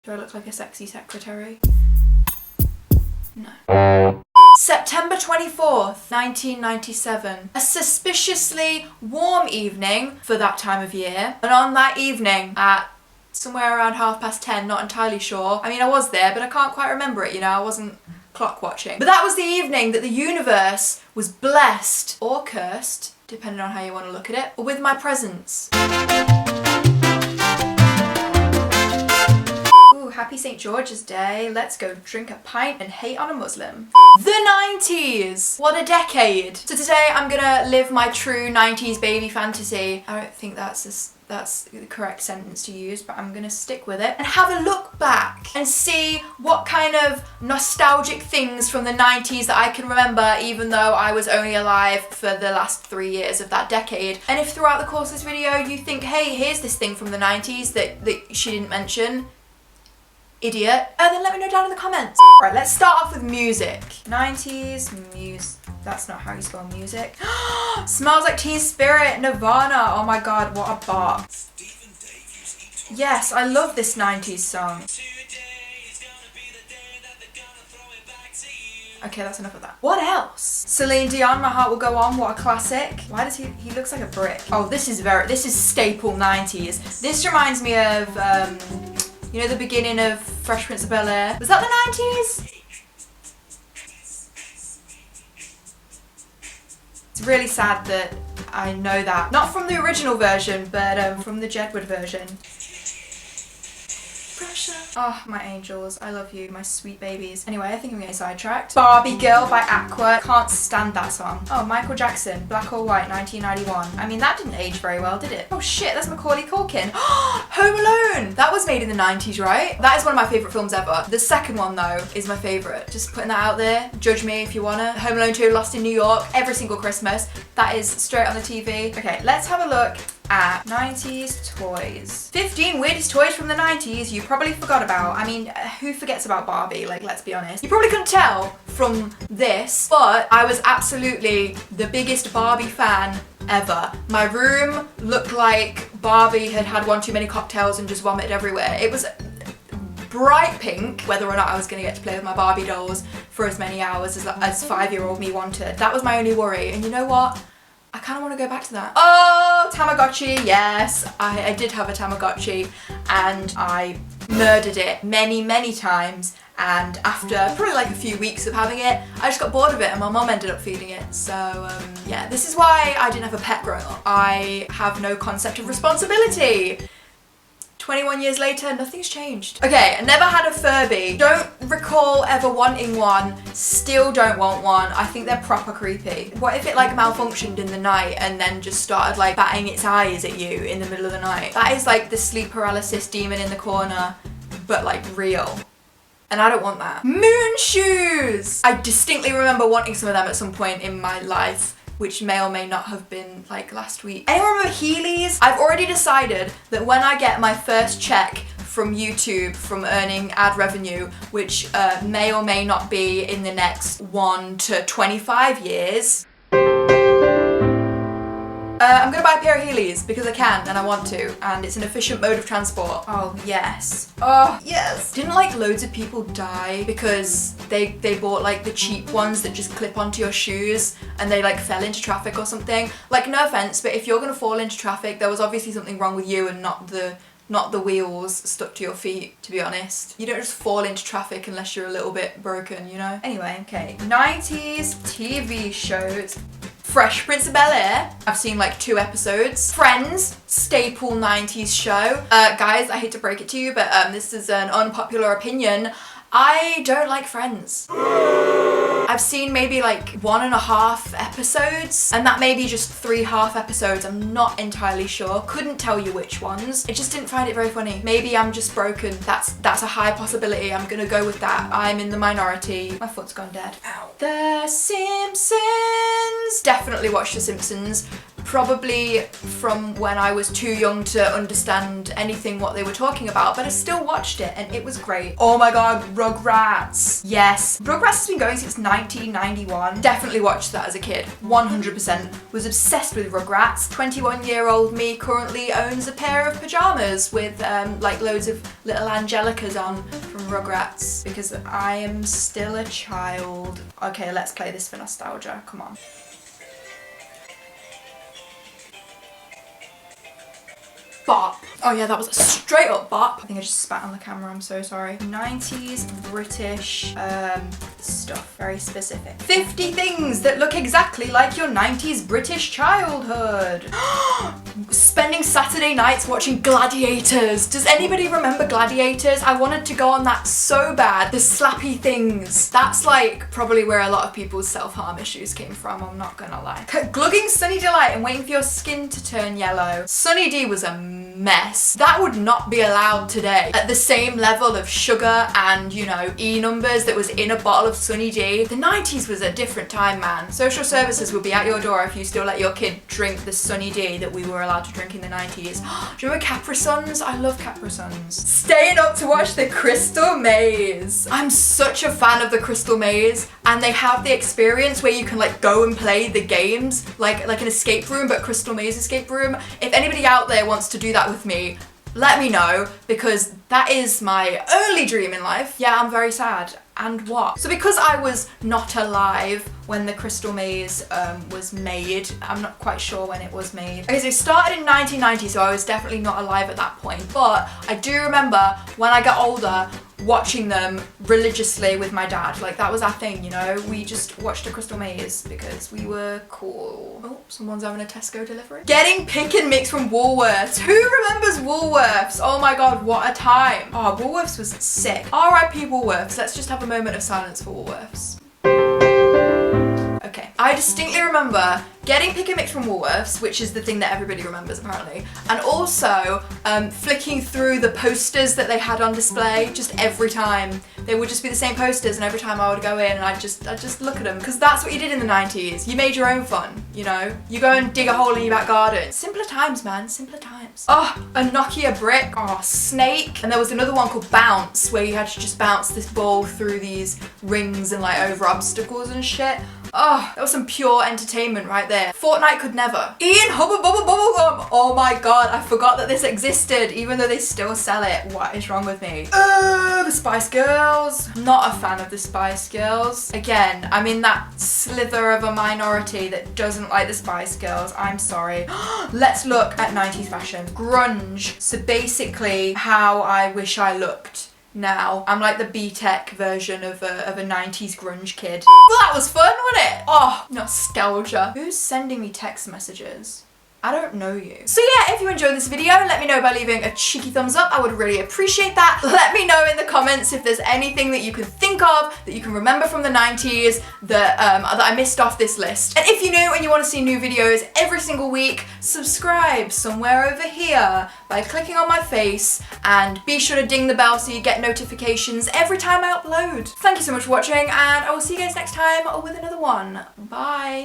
Do I look like a sexy secretary? No. September 24th, 1997. A suspiciously warm evening for that time of year. And on that evening at somewhere around 10:30, not entirely sure. I mean, I was there, but I can't quite remember it, you know, I wasn't clock watching. But that was the evening that the universe was blessed, or cursed, depending on how you want to look at it, with my presence. Happy St. George's Day. Let's go drink a pint and hate on a Muslim. The 90s! What a decade! So today I'm gonna live my true 90s baby fantasy. I don't think that's the correct sentence to use, but I'm gonna stick with it and have a look back and see what kind of nostalgic things from the 90s that I can remember, even though I was only alive for the last 3 years of that decade. And if throughout the course of this video you think, hey, here's this thing from the 90s that she didn't mention, idiot, and then let me know down in the comments. Right, let's start off with music. 90s music. That's not how you spell music. Smells Like Teen Spirit, Nirvana. Oh my god, what a bop. Yes, I love this 90s song. Okay, that's enough of that. What else? Celine Dion, My Heart Will Go On. What a classic. Why does he looks like a brick. Oh, this is staple 90s. This reminds me of you know, the beginning of Fresh Prince of Bel-Air. Was that the 90s? It's really sad that I know that. Not from the original version, but from the Jedward version. Pressure. Oh, my angels. I love you, my sweet babies. Anyway, I think I'm getting sidetracked. Barbie Girl by Aqua. Can't stand that song. Oh, Michael Jackson, Black or White, 1991. I mean, that didn't age very well, did it? Oh shit, that's Macaulay Culkin. Home Alone. That was made in the 90s, right? That is one of my favourite films ever. The second one, though, is my favourite. Just putting that out there. Judge me if you wanna. Home Alone 2, Lost in New York, every single Christmas. That is straight on the TV. Okay, let's have a look at 90s toys. 15 weirdest toys from the 90s you probably forgot about. I mean, who forgets about Barbie? Like, let's be honest. You probably couldn't tell from this, but I was absolutely the biggest Barbie fan ever. My room looked like Barbie had had one too many cocktails and just vomited everywhere. It was bright pink. Whether or not I was gonna get to play with my Barbie dolls for as many hours as 5-year-old me wanted. That was my only worry. And you know what? I kind of want to go back to that. Oh, Tamagotchi, yes. I did have a Tamagotchi and I murdered it many, many times. And after probably like a few weeks of having it, I just got bored of it and my mum ended up feeding it. So yeah, this is why I didn't have a pet growing up. I have no concept of responsibility. 21 years later, nothing's changed. Okay, I never had a Furby. Don't recall ever wanting one. Still don't want one. I think they're proper creepy. What if it like malfunctioned in the night and then just started like batting its eyes at you in the middle of the night? That is like the sleep paralysis demon in the corner, but like real. And I don't want that. Moon shoes! I distinctly remember wanting some of them at some point in my life, which may or may not have been like last week. Anyone remember Heelys? I've already decided that when I get my first check from YouTube from earning ad revenue, which may or may not be in the next 1 to 25 years, I'm gonna buy a pair of Heelys because I can and I want to, and it's an efficient mode of transport. Oh yes. Oh yes. Didn't like loads of people die because they bought like the cheap ones that just clip onto your shoes and they like fell into traffic or something? Like, no offense, but if you're gonna fall into traffic, there was obviously something wrong with you and not the wheels stuck to your feet, to be honest. You don't just fall into traffic unless you're a little bit broken, you know? Anyway, okay. 90s TV shows. Fresh Prince of Bel-Air. I've seen like 2 episodes. Friends, staple 90s show. Guys, I hate to break it to you, but this is an unpopular opinion. I don't like Friends. I've seen maybe like 1.5 episodes, and that may be just 3 half episodes. I'm not entirely sure. Couldn't tell you which ones. I just didn't find it very funny. Maybe I'm just broken. That's a high possibility. I'm gonna go with that. I'm in the minority. My foot's gone dead. Ow. The Simpsons. Definitely watched The Simpsons. probably from when I was too young to understand anything what they were talking about, but I still watched it and it was great. Oh my god, Rugrats. Yes. Rugrats has been going since 1991. Definitely watched that as a kid. 100%. Was obsessed with Rugrats. 21-year-old me currently owns a pair of pajamas with like loads of little Angelicas on from Rugrats because I am still a child. Okay, let's play this for nostalgia. Come on. Bop. Oh yeah, that was a straight up bop. I think I just spat on the camera, I'm so sorry. 90s British stuff, very specific. 50 things that look exactly like your 90s British childhood. Spending Saturday nights watching Gladiators. Does anybody remember Gladiators? I wanted to go on that so bad. The slappy things. That's like probably where a lot of people's self-harm issues came from, I'm not gonna lie. Glugging Sunny Delight and waiting for your skin to turn yellow. Sunny D was a mess. That would not be allowed today. At the same level of sugar and, you know, E numbers that was in a bottle of Sunny D. The 90s was a different time, man. Social services would be at your door if you still let your kid drink the Sunny D that we were allowed to drink in the 90s. Do you remember Capri Suns? I love Capri Suns. Staying up to watch the Crystal Maze. I'm such a fan of the Crystal Maze, and they have the experience where you can like go and play the games like an escape room, but Crystal Maze escape room. If anybody out there wants to do that with me, let me know, because that is my only dream in life. Yeah, I'm very sad. And what? So because I was not alive when the Crystal Maze was made, I'm not quite sure when it was made. Okay, so it started in 1990, so I was definitely not alive at that point. But I do remember when I got older, watching them religiously with my dad. Like, that was our thing, you know? We just watched a Crystal Maze because we were cool. Oh, someone's having a Tesco delivery. Getting pick and mix from Woolworths. Who remembers Woolworths? Oh my god, what a time. Oh, Woolworths was sick. R.I.P. Woolworths. Let's just have a moment of silence for Woolworths. Okay, I distinctly remember getting pick and mix from Woolworths, which is the thing that everybody remembers apparently, and also flicking through the posters that they had on display just every time. They would just be the same posters, and every time I would go in and I'd just look at them, because that's what you did in the 90s. You made your own fun, you know? You go and dig a hole in your back garden. Simpler times, man, simpler times. Oh, a Nokia brick. Oh, Snake. And there was another one called Bounce, where you had to just bounce this ball through these rings and like over obstacles and shit. Oh, that was some pure entertainment right there. Fortnite could never. Ian Hubba Bubba Bubblegum. Oh my god, I forgot that this existed, even though they still sell it. What is wrong with me? The Spice Girls. Not a fan of the Spice Girls. Again, I'm in that slither of a minority that doesn't like the Spice Girls. I'm sorry. Let's look at 90s fashion. Grunge. So basically, how I wish I looked now. I'm like the B-Tech version of a 90s grunge kid. Well, that was fun, wasn't it? Oh, nostalgia. Who's sending me text messages? I don't know you. So yeah, if you enjoyed this video, let me know by leaving a cheeky thumbs up. I would really appreciate that. Let me know in the comments if there's anything that you can think of, that you can remember from the 90s, that I missed off this list. And if you're new and you want to see new videos every single week, subscribe somewhere over here by clicking on my face, and be sure to ding the bell so you get notifications every time I upload. Thank you so much for watching, and I will see you guys next time with another one. Bye.